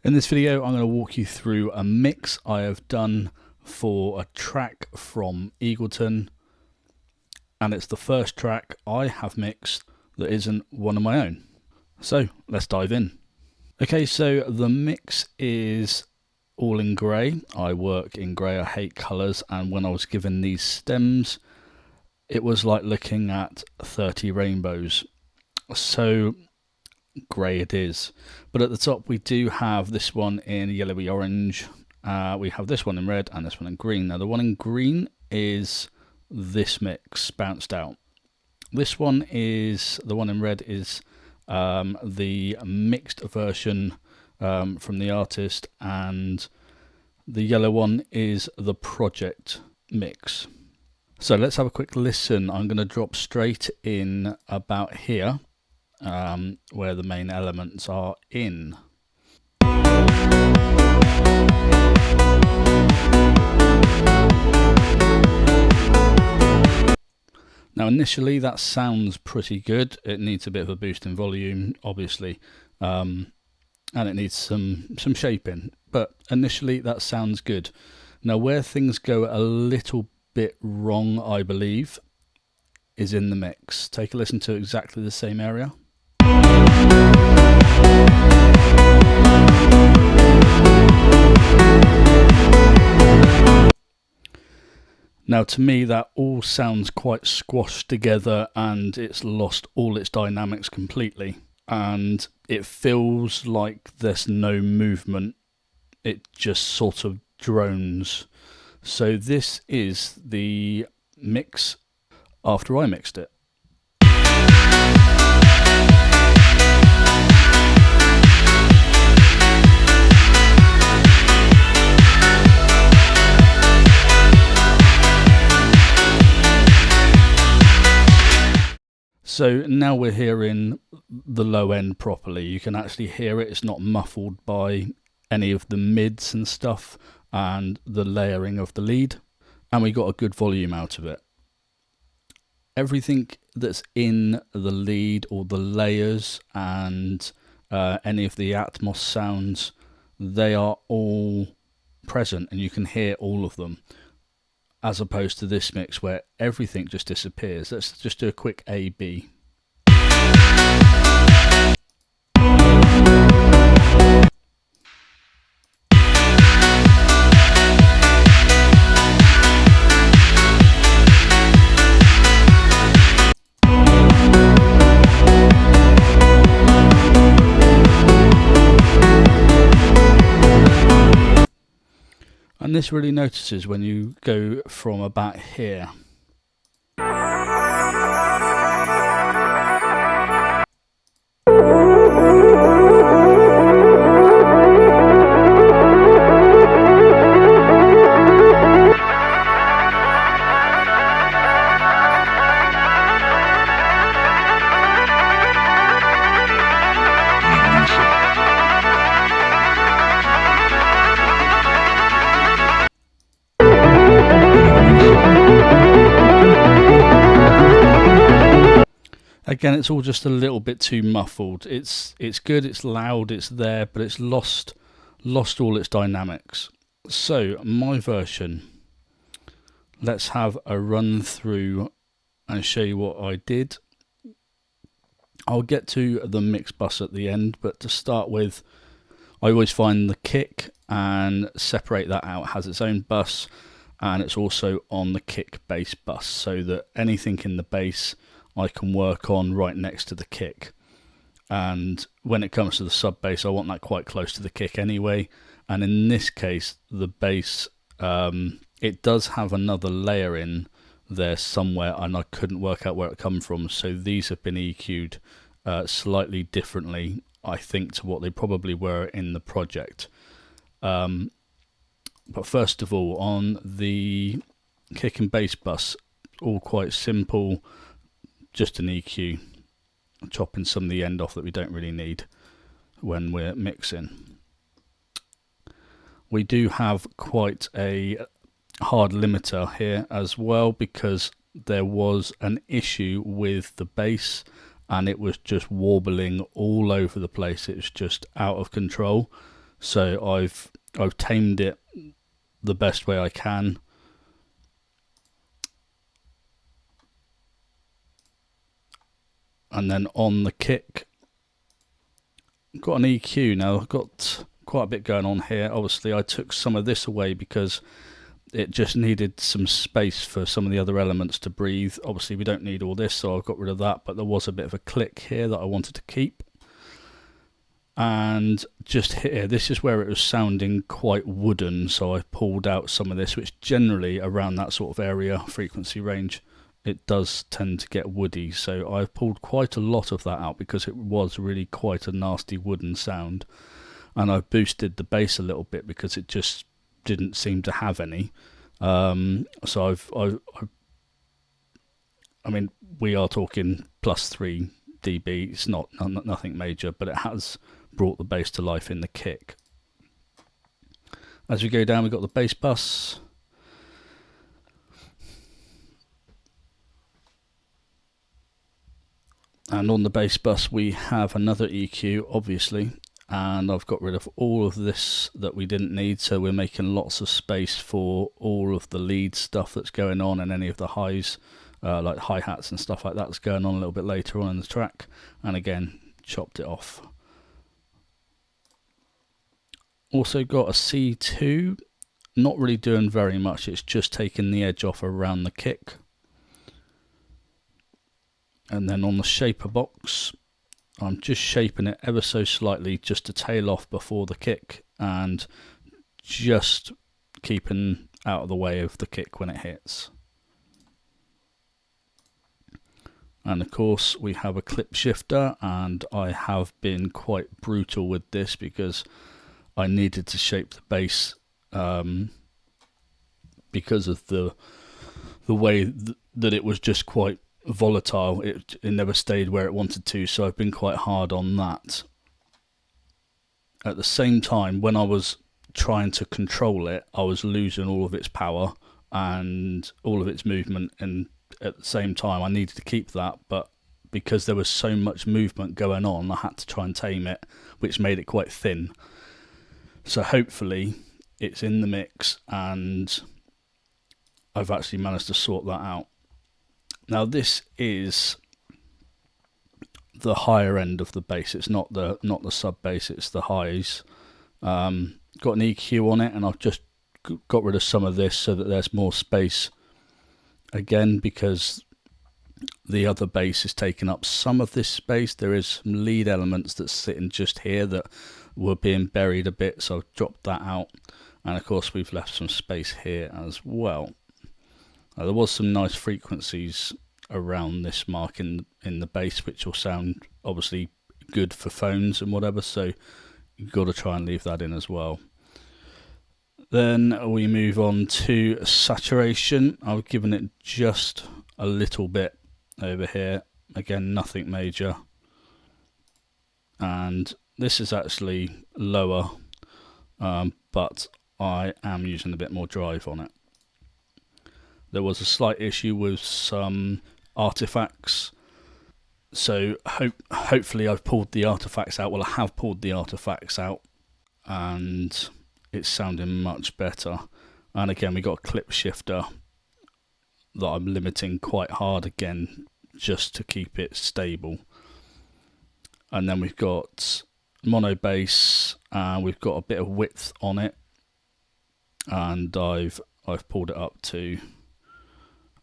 In this video, I'm going to walk you through a mix I have done for a track from EEGLTN, and it's the first track I have mixed that isn't one of my own. So let's dive in. Okay, so the mix is all in grey. I work in grey, I hate colours, and when I was given these stems, it was like looking at 30 rainbows. So grey it is, but at the top we do have this one in yellowy orange, we have this one in red and this one in green. Now the one in green is this mix bounced out. This one is, the one in red is the mixed version from the artist, and the yellow one is the project mix. So let's have a quick listen. I'm going to drop straight in about here, where the main elements are in. Now initially that sounds pretty good. It needs a bit of a boost in volume, obviously, and it needs some shaping, but initially that sounds good. Now where things go a little bit wrong, I believe, is in the mix. Take a listen to exactly the same area. Now to me that all sounds quite squashed together and it's lost all its dynamics completely, and it feels like there's no movement, it just sort of drones. So this is the mix after I mixed it. So now we're hearing the low end properly. You can actually hear it. It's not muffled by any of the mids and stuff and the layering of the lead. And we got a good volume out of it. Everything that's in the lead or the layers and any of the Atmos sounds, they are all present and you can hear all of them, as opposed to this mix where everything just disappears. Let's just do a quick A-B. And this really notices when you go from about here. Again, it's all just a little bit too muffled. It's good, it's loud, it's there, but it's lost all its dynamics. So my version, let's have a run through and show you what I did. I'll get to the mix bus at the end, but to start with, I always find the kick and separate that out. It has its own bus, and it's also on the kick bass bus, so that anything in the bass I can work on right next to the kick. And when it comes to the sub bass, I want that quite close to the kick anyway. And in this case, the bass, it does have another layer in there somewhere, and I couldn't work out where it come from. So these have been EQ'd slightly differently, I think, to what they probably were in the project. But first of all, on the kick and bass bus, all quite simple. Just an EQ, chopping some of the end off that we don't really need when we're mixing. We do have quite a hard limiter here as well, because there was an issue with the bass and it was just warbling all over the place. It was just out of control. So I've tamed it the best way I can. And then on the kick, got an EQ now. I've got quite a bit going on here. Obviously, I took some of this away because it just needed some space for some of the other elements to breathe. Obviously, we don't need all this, so I've got rid of that. But there was a bit of a click here that I wanted to keep. And just here, this is where it was sounding quite wooden, so I pulled out some of this, which generally around that sort of area, frequency range, it does tend to get woody. So I've pulled quite a lot of that out because it was really quite a nasty wooden sound. And I've boosted the bass a little bit because it just didn't seem to have any. So I mean, we are talking plus 3 dB. It's not nothing major, but it has brought the bass to life in the kick. As we go down, we've got the bass bus. And on the bass bus, we have another EQ, obviously. And I've got rid of all of this that we didn't need, so we're making lots of space for all of the lead stuff that's going on and any of the highs, like hi-hats and stuff like that that's going on a little bit later on in the track. And again, chopped it off. Also got a C2, not really doing very much, it's just taking the edge off around the kick. And then on the shaper box, I'm just shaping it ever so slightly just to tail off before the kick and just keeping out of the way of the kick when it hits. And of course we have a clip shifter, and I have been quite brutal with this because I needed to shape the bass because of the way that it was just quite volatile. It never stayed where it wanted to, so I've been quite hard on that. At the same time, when I was trying to control it, I was losing all of its power and all of its movement, and at the same time I needed to keep that, but because there was so much movement going on, I had to try and tame it, which made it quite thin. So hopefully it's in the mix and I've actually managed to sort that out. Now this is the higher end of the bass. It's not the sub bass, it's the highs. Got an EQ on it, and I've just got rid of some of this so that there's more space again, because the other bass is taking up some of this space. There is some lead elements that's sitting just here that were being buried a bit, so I've dropped that out. And of course we've left some space here as well. There was some nice frequencies around this mark in the bass, which will sound obviously good for phones and whatever, so you've got to try and leave that in as well. Then we move on to saturation. I've given it just a little bit over here. Again, nothing major. And this is actually lower, but I am using a bit more drive on it. There was a slight issue with some artifacts, so hopefully I've pulled the artifacts out. Well, I have pulled the artifacts out, and it's sounding much better. And again, we got a clip shifter that I'm limiting quite hard again, just to keep it stable. And then we've got mono bass, and we've got a bit of width on it, and I've pulled it up to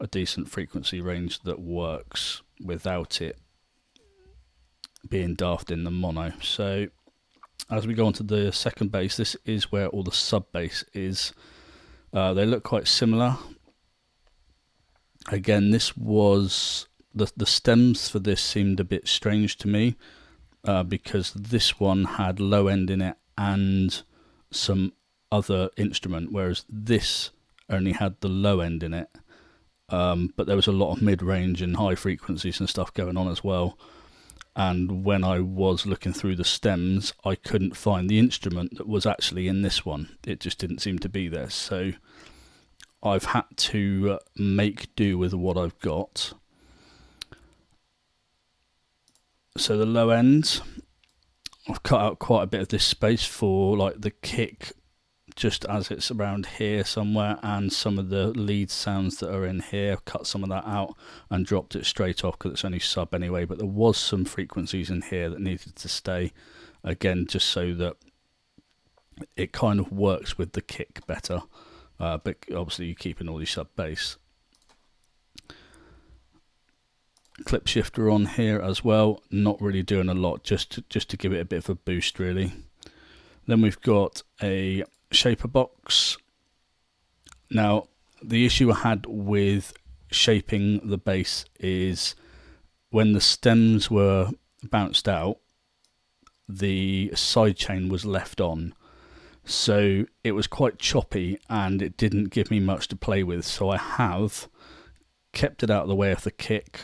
a decent frequency range that works without it being daft in the mono. So as we go on to the second bass, this is where all the sub bass is. They look quite similar. Again, this was the stems for this seemed a bit strange to me, because this one had low end in it and some other instrument, whereas this only had the low end in it. But there was a lot of mid-range and high frequencies and stuff going on as well. And when I was looking through the stems, I couldn't find the instrument that was actually in this one. It just didn't seem to be there. So I've had to make do with what I've got. So the low end, I've cut out quite a bit of this space for like the kick, just as it's around here somewhere, and some of the lead sounds that are in here. Cut some of that out and dropped it straight off because it's only sub anyway, but there was some frequencies in here that needed to stay, again, just so that it kind of works with the kick better, but obviously you're keeping all these sub bass. Clip shifter on here as well, not really doing a lot, just to give it a bit of a boost really. Then we've got a shaper box. Now the issue I had with shaping the bass is when the stems were bounced out, the sidechain was left on, so it was quite choppy and it didn't give me much to play with. So I have kept it out of the way of the kick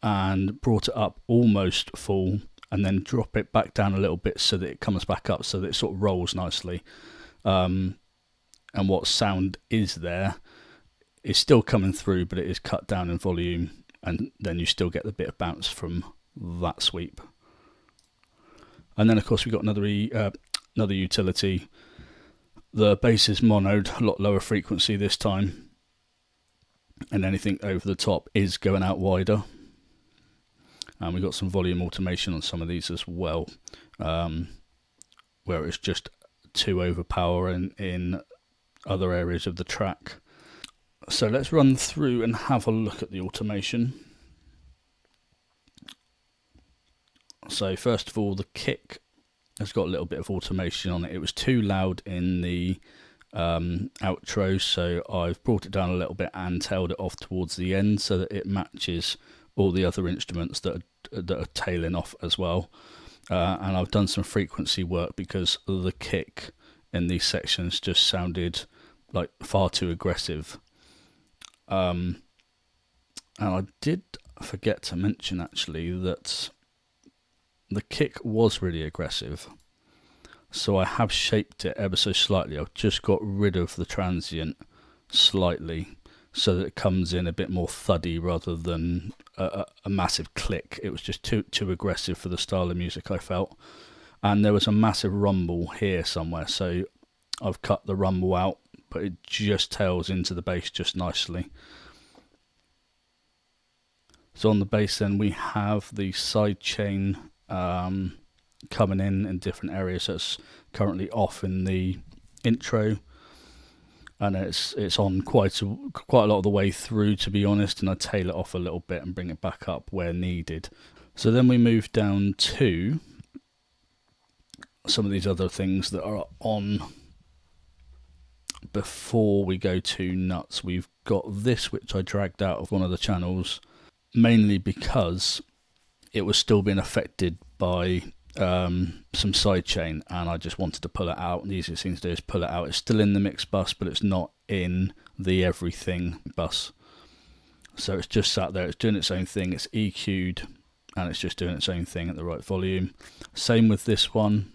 and brought it up almost full, and then drop it back down a little bit so that it comes back up, so that it sort of rolls nicely. And what sound is there is still coming through, but it is cut down in volume, and then you still get the bit of bounce from that sweep. And then of course we've got another utility. The bass is monoed, a lot lower frequency this time, and anything over the top is going out wider. And we've got some volume automation on some of these as well, where it's just too overpowering in other areas of the track. So let's run through and have a look at the automation. So first of all, the kick has got a little bit of automation on it. It was too loud in the outro, so I've brought it down a little bit and tailed it off towards the end so that it matches all the other instruments that are tailing off as well. And I've done some frequency work because the kick in these sections just sounded like far too aggressive. And I did forget to mention actually that the kick was really aggressive, so I have shaped it ever so slightly. I've just got rid of the transient slightly so that it comes in a bit more thuddy rather than a massive click. It was just too aggressive for the style of music I felt. And there was a massive rumble here somewhere, so I've cut the rumble out, but it just tails into the bass just nicely. So on the bass then we have the side chain coming in different areas. So it's currently off in the intro, and it's on quite a lot of the way through, to be honest, and I tail it off a little bit and bring it back up where needed. So then we move down to some of these other things that are on before we go to nuts. We've got this, which I dragged out of one of the channels, mainly because it was still being affected by some sidechain, and I just wanted to pull it out, and the easiest thing to do is pull it out. It's still in the mix bus, but it's not in the everything bus, so it's just sat there. It's doing its own thing. It's EQ'd and it's just doing its own thing at the right volume. Same with this one.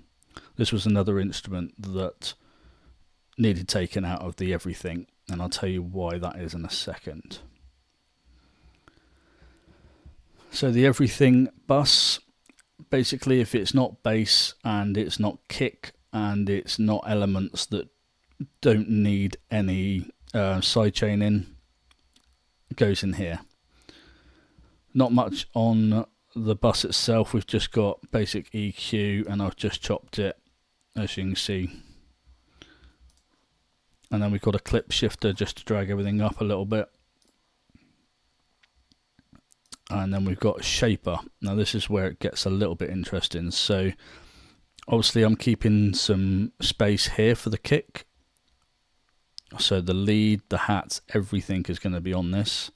This was another instrument that needed taken out of the everything, and I'll tell you why that is in a second. So the everything bus, basically, if it's not bass and it's not kick and it's not elements that don't need any sidechain in, it goes in here. Not much on the bus itself. We've just got basic EQ, and I've just chopped it, as you can see. And then we've got a clip shifter just to drag everything up a little bit. And then we've got a shaper. Now this is where it gets a little bit interesting. So obviously I'm keeping some space here for the kick. So the lead, the hats, everything is going to be on this.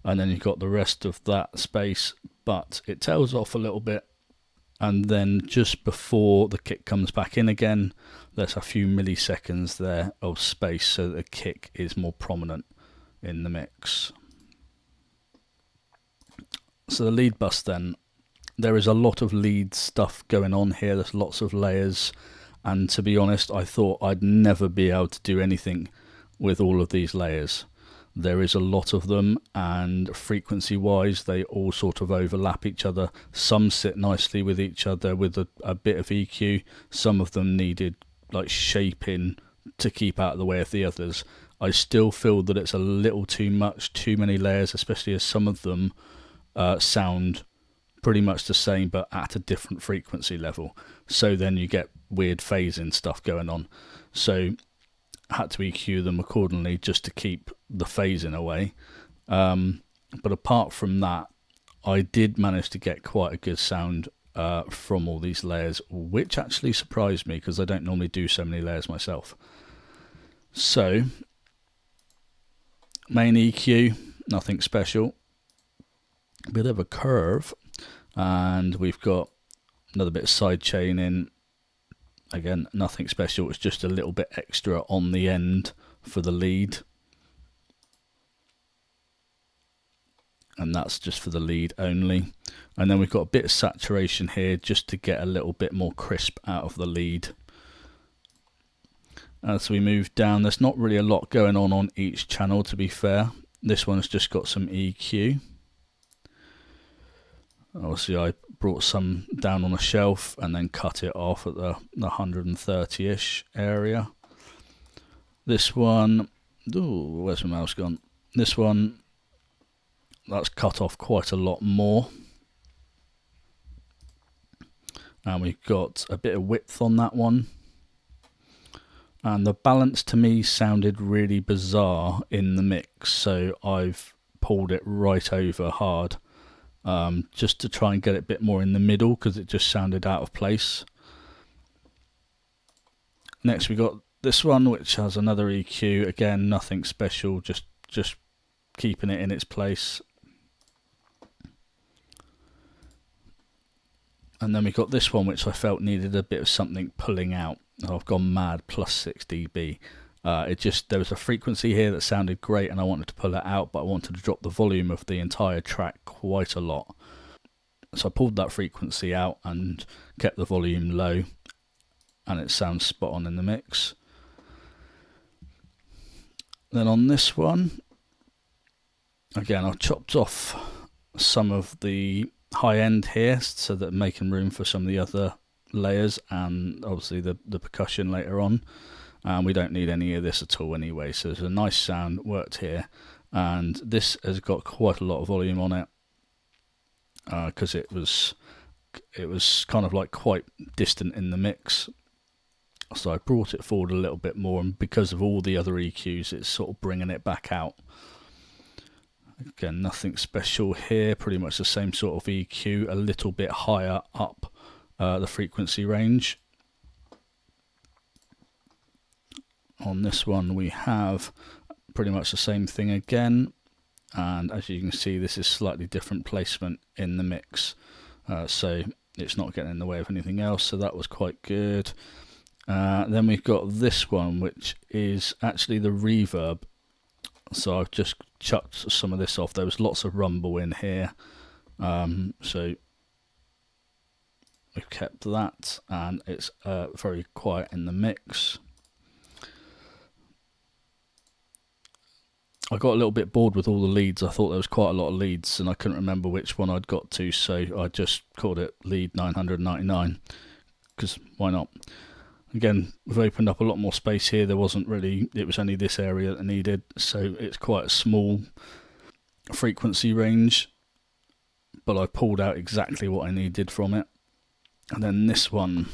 And then you've got the rest of that space, but it tails off a little bit. And then just before the kick comes back in again, there's a few milliseconds there of space so that the kick is more prominent in the mix. So the lead bus then, there is a lot of lead stuff going on here. There's lots of layers, and to be honest, I thought I'd never be able to do anything with all of these layers. there is a lot of them, and frequency wise they all sort of overlap each other. Some sit nicely with each other with a bit of EQ. Some of them needed like shaping to keep out of the way of the others. I still feel that it's a little too much, too many layers, especially as some of them sound pretty much the same but at a different frequency level. So then you get weird phasing stuff going on. So I had to EQ them accordingly just to keep the phasing away. But apart from that, I did manage to get quite a good sound from all these layers, which actually surprised me because I don't normally do so many layers myself. So main EQ, nothing special. Bit of a curve, and we've got another bit of side chaining. Again, nothing special, it's just a little bit extra on the end for the lead. And that's just for the lead only. And then we've got a bit of saturation here just to get a little bit more crisp out of the lead. As we move down, there's not really a lot going on each channel, to be fair. This one's just got some EQ. Obviously I brought some down on a shelf and then cut it off at the 130-ish area. This one, ooh, where's my mouse gone? This one, that's cut off quite a lot more. And we've got a bit of width on that one. And the balance to me sounded really bizarre in the mix, so I've pulled it right over hard. Just to try and get it a bit more in the middle because it just sounded out of place. Next we got this one, which has another EQ. Again, nothing special, just keeping it in its place. And then we got this one, which I felt needed a bit of something pulling out. I've gone mad, plus 6 dB. There was a frequency here that sounded great and I wanted to pull it out, but I wanted to drop the volume of the entire track quite a lot. So I pulled that frequency out and kept the volume low, and it sounds spot on in the mix. Then on this one, again, I've chopped off some of the high end here so that I'm making room for some of the other layers and obviously the percussion later on. And we don't need any of this at all anyway, so there's a nice sound worked here. And this has got quite a lot of volume on it because it was kind of like quite distant in the mix. So I brought it forward a little bit more, and because of all the other EQs, it's sort of bringing it back out. Again, nothing special here, pretty much the same sort of EQ, a little bit higher up the frequency range. On this one we have pretty much the same thing again, and as you can see, this is slightly different placement in the mix, so it's not getting in the way of anything else, so that was quite good. Then we've got this one, which is actually the reverb, so I've just chucked some of this off. There was lots of rumble in here, so we've kept that, and it's very quiet in the mix. I got a little bit bored with all the leads. I thought there was quite a lot of leads and I couldn't remember which one I'd got to, so I just called it lead 999 because why not? Again, we've opened up a lot more space here. There wasn't really, it was only this area that I needed, so it's quite a small frequency range, but I pulled out exactly what I needed from it. And then this one,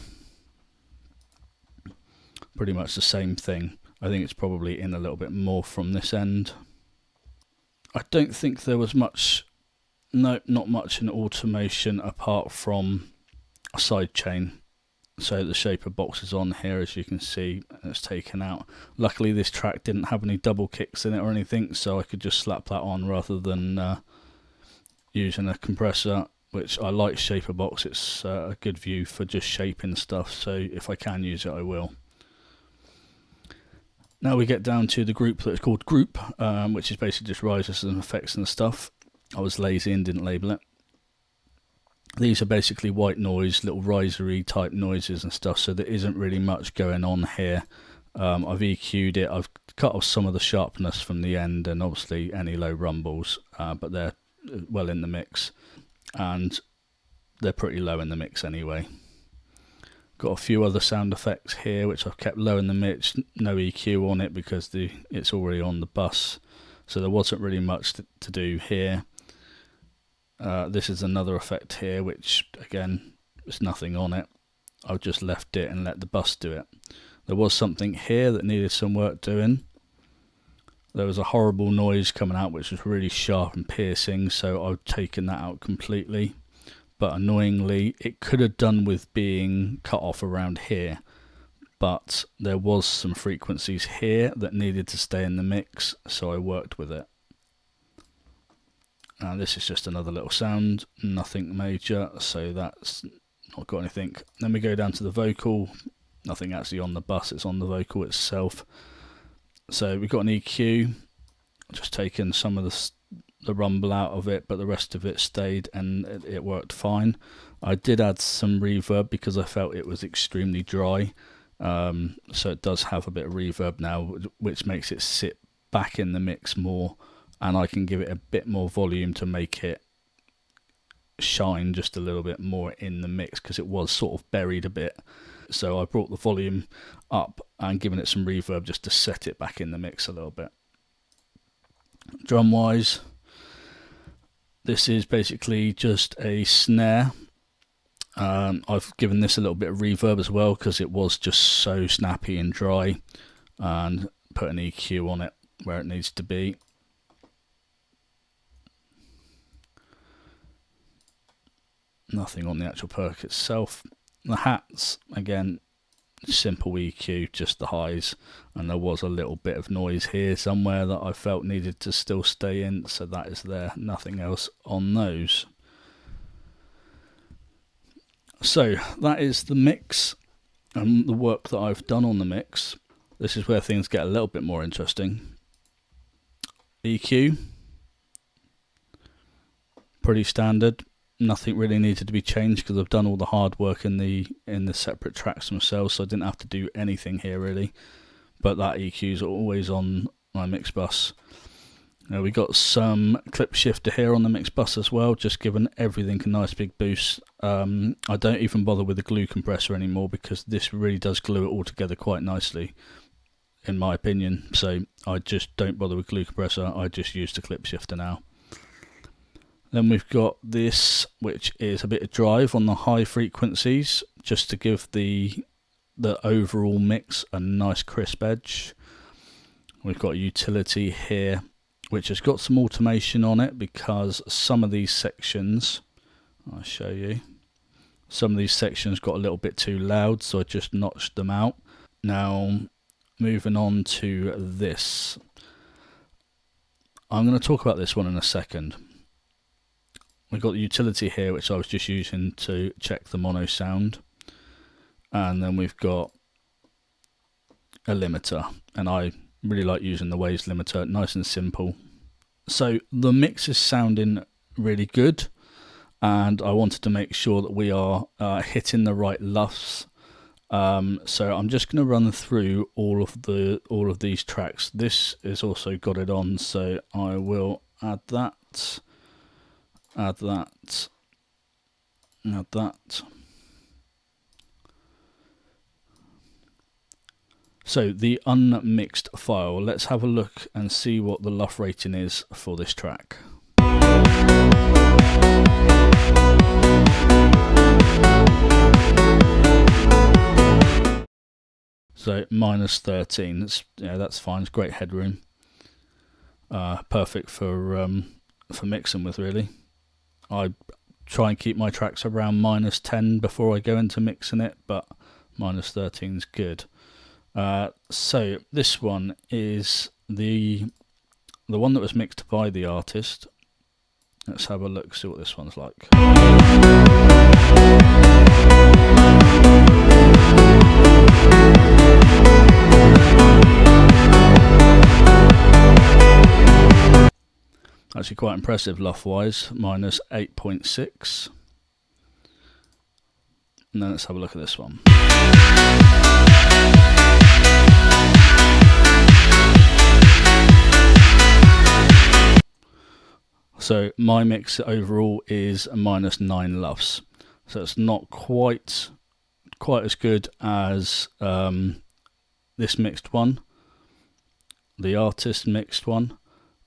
pretty much the same thing. I think it's probably in a little bit more from this end. I don't think there was much, no, not much in automation apart from a side chain. So the shaper box is on here, as you can see, and it's taken out. Luckily this track didn't have any double kicks in it or anything, so I could just slap that on rather than using a compressor, which I like shaper box. It's a good view for just shaping stuff, so if I can use it I will. Now we get down to the group that is called group, which is basically just risers and effects and stuff. I was lazy and didn't label it. These are basically white noise, little risery type noises and stuff, so there isn't really much going on here. I've EQ'd it. I've cut off some of the sharpness from the end and obviously any low rumbles, but they're well in the mix, and they're pretty low in the mix anyway. Got a few other sound effects here which I've kept low in the mix, no EQ on it because it's already on the bus, so there wasn't really much to do here. This is another effect here which again there's nothing on it. I've just left it and let the bus do it. There was something here that needed some work doing. There was a horrible noise coming out which was really sharp and piercing, so I've taken that out completely. But annoyingly, it could have done with being cut off around here, but there was some frequencies here that needed to stay in the mix, so I worked with it. And this is just another little sound, nothing major, so that's not got anything. Then we go down to the vocal. Nothing actually on the bus, it's on the vocal itself. So we've got an EQ, just taken some of the rumble out of it, but the rest of it stayed and it worked fine. I did add some reverb because I felt it was extremely dry, so it does have a bit of reverb now, which makes it sit back in the mix more, and I can give it a bit more volume to make it shine just a little bit more in the mix because it was sort of buried a bit. So I brought the volume up and given it some reverb just to set it back in the mix a little bit. Drum wise, this is basically just a snare. I've given this a little bit of reverb as well because it was just so snappy and dry, and put an EQ on it where it needs to be. Nothing on the actual perk itself. The hats, again, simple EQ, just the highs, and there was a little bit of noise here somewhere that I felt needed to still stay in, so that is there, nothing else on those. So that is the mix and the work that I've done on the mix. This is where things get a little bit more interesting. EQ, pretty standard. Nothing really needed to be changed because I've done all the hard work in the separate tracks themselves, so I didn't have to do anything here really. But that EQ is always on my mix bus. We got some clip shifter here on the mix bus as well, just giving everything a nice big boost. I don't even bother with the glue compressor anymore because this really does glue it all together quite nicely, in my opinion. So I just don't bother with glue compressor, I just use the clip shifter now. Then we've got this, which is a bit of drive on the high frequencies, just to give the overall mix a nice crisp edge. We've got a utility here, which has got some automation on it because some of these sections, I'll show you, some of these sections got a little bit too loud, so I just notched them out. Now, moving on to this. I'm going to talk about this one in a second. We've got the utility here, which I was just using to check the mono sound. And then we've got a limiter. And I really like using the Waves limiter, nice and simple. So the mix is sounding really good. And I wanted to make sure that we are hitting the right luffs. So I'm just going to run through all of these tracks. This has also got it on, so I will add that. Add that, add that. So the unmixed file, let's have a look and see what the luff rating is for this track. So minus 13, that's fine, it's great headroom. Perfect for mixing with really. I try and keep my tracks around minus 10 before I go into mixing it, but minus 13 is good. So this one is the one that was mixed by the artist. Let's have a look, see what this one's like. Actually quite impressive luff wise, minus 8.6. And then let's have a look at this one. So my mix overall is a -9 LUFS. So it's not quite as good as this mixed one, the artist mixed one,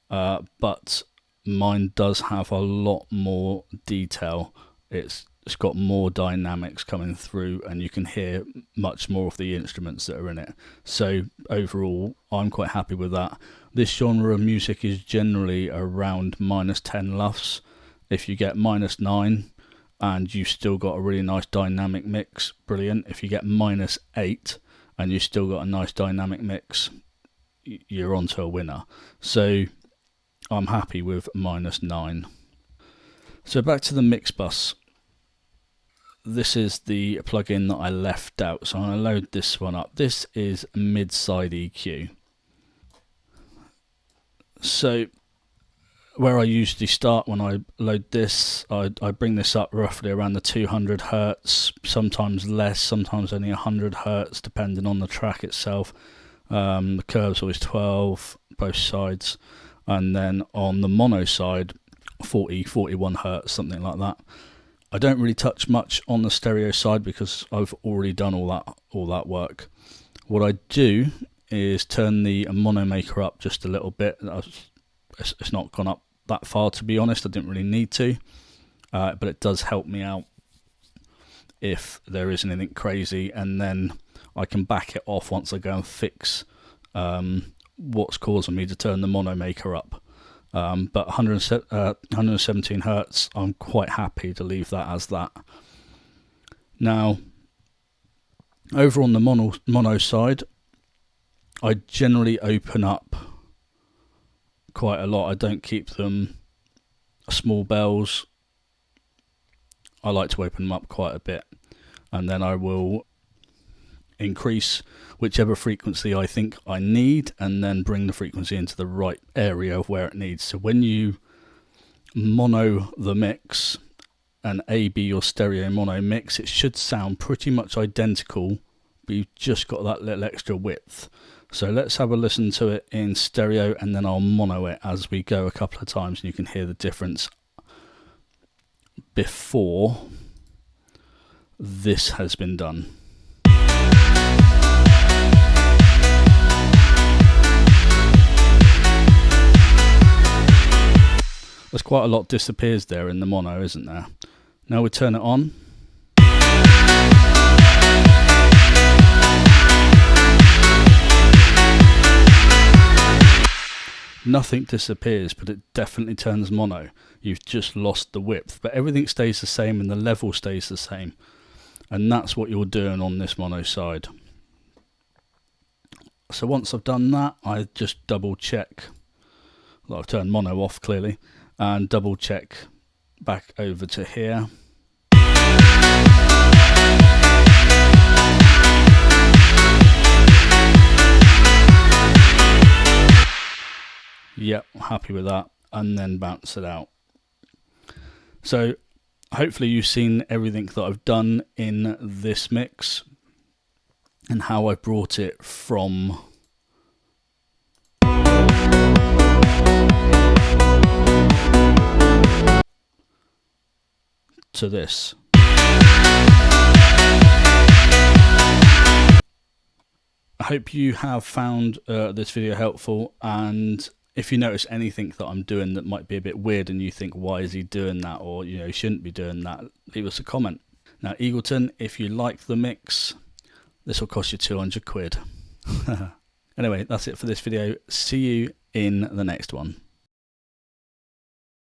but mine does have a lot more detail. It's got more dynamics coming through, and you can hear much more of the instruments that are in it. So overall, I'm quite happy with that. This genre of music is generally around -10 LUFS. If you get -9 and you've still got a really nice dynamic mix, brilliant. If you get -8 and you've still got a nice dynamic mix, you're onto a winner. So I'm happy with -9. So back to the mix bus. This is the plugin that I left out, so I'm going to load this one up. This is mid-side EQ. So where I usually start when I load this, I bring this up roughly around the 200 Hertz, sometimes less, sometimes only 100 Hertz, depending on the track itself. The curve's always 12, both sides. And then on the mono side, 41 Hertz, something like that. I don't really touch much on the stereo side because I've already done all that work. What I do is turn the mono maker up just a little bit. It's not gone up that far, to be honest. I didn't really need to, but it does help me out if there is anything crazy, and then I can back it off once I go and fix what's causing me to turn the mono maker up. But 117 Hertz, I'm quite happy to leave that as that. Now, over on the mono side, I generally open up quite a lot. I don't keep them small bells. I like to open them up quite a bit, and then I will increase whichever frequency I think I need, and then bring the frequency into the right area of where it needs. So when you mono the mix and AB your stereo mono mix, it should sound pretty much identical, but you've just got that little extra width. So let's have a listen to it in stereo, and then I'll mono it as we go a couple of times, and you can hear the difference before this has been done. There's quite a lot disappears there in the mono, isn't there? Now we turn it on. Nothing disappears, but it definitely turns mono. You've just lost the width, but everything stays the same and the level stays the same. And that's what you're doing on this mono side. So once I've done that, I just double check. Well, I've turned mono off clearly, and double check back over to here. Yep, happy with that, and then bounce it out. So hopefully you've seen everything that I've done in this mix and how I brought it from to this. I hope you have found this video helpful, and if you notice anything that I'm doing that might be a bit weird and you think, why is he doing that, or he shouldn't be doing that, leave us a comment. Now EEGLTN, if you like the mix, this will cost you 200 quid. Anyway, that's it for this video. See you in the next one.